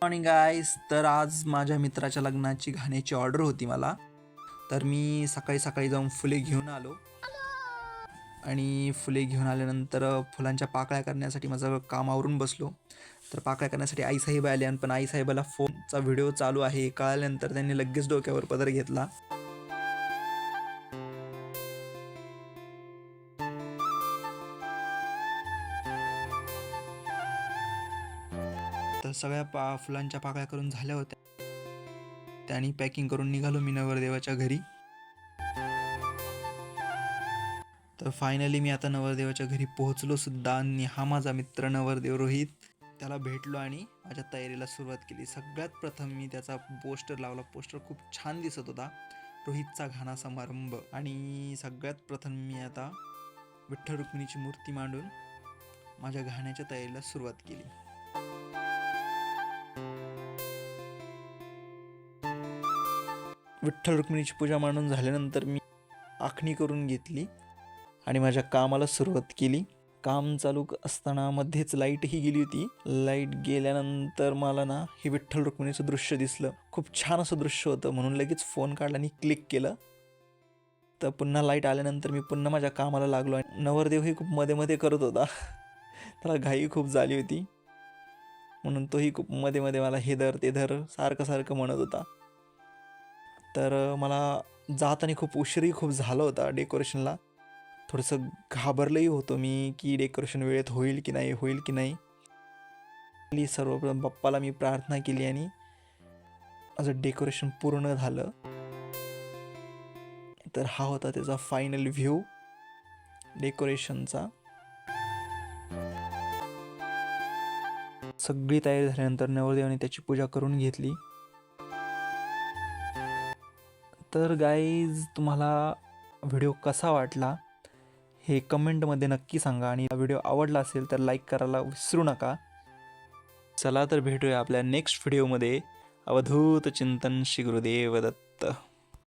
Morning guys. तर आज माझ्या मित्राच्या लग्नाची घाण्याची ऑर्डर होती मला. तर मी सकाळी सकाळी जाऊन फुले घेऊन आलो आणि फुले घेऊन आल्यानंतर फुलांच्या पाकळ्या करण्यासाठी माझं काम आवरून बसलो. तर पाकळ्या करण्यासाठी आईसाहेब आले आणि पण आईसाहेबाला फोनचा व्हिडिओ चालू आहे कळाल्यानंतर त्यांनी लगेच डोक्यावर पदर घेतला. तर सगळ्या फुलांच्या पाकळ्या करून झाल्या होत्या. त्यांनी पॅकिंग करून निघालो मी नवरदेवाच्या घरी. तर फायनली मी आता नवरदेवाच्या घरी पोहोचलो सुद्धा आणि हा माझा मित्र नवरदेव रोहित, त्याला भेटलो आणि माझ्या तयारीला सुरुवात केली. सगळ्यात प्रथम मी त्याचा पोस्टर लावला. पोस्टर खूप छान दिसत होता, रोहितचा घाणा समारंभ. आणि सगळ्यात प्रथम मी आता विठ्ठल रुक्मिणीची मूर्ती मांडून माझ्या घाण्याच्या तयारीला सुरुवात केली. विठ्ठल रुक्मिणीची पूजा मांडून झाल्यानंतर मी आखणी करून घेतली आणि माझ्या कामाला सुरुवात केली. काम चालू असताना मध्येच लाईटही गेली होती. लाईट गेल्यानंतर मला ना हे विठ्ठल रुक्मिणीचं दृश्य दिसलं. खूप छान असं दृश्य होतं म्हणून लगेच फोन काढला आणि क्लिक केलं. तर पुन्हा लाईट आल्यानंतर मी पुन्हा माझ्या कामाला लागलो. आणि नवरदेवही खूप मध्ये मध्ये करत होता, त्याला घाई खूप झाली होती म्हणून तोही खूप मध्ये मध्ये मला हे धर ते धर सारखं सारखं म्हणत होता. तर मला जाताना खूप उशीरही खूप झाला होता डेकोरेशनला. थोडंसं घाबरलंही होतो मी की डेकोरेशन वेळेत होईल की नाही. सर्वप्रथम बाप्पाला मी प्रार्थना केली आणि माझं डेकोरेशन पूर्ण झालं. तर हा होता त्याचा फायनल व्ह्यू डेकोरेशनचा. सगळी तयारी झाल्यानंतर नवरदेवाने त्याची पूजा करून घेतली. तर गाईज, तुम्हाला व्हिडिओ कसा वाटला हे कमेंटमध्ये नक्की सांगा आणि व्हिडिओ आवडला असेल तर लाईक करायला विसरू नका. चला तर भेटूया आपल्या नेक्स्ट व्हिडिओमध्ये. अवधूत चिंतन श्री गुरुदेव दत्त.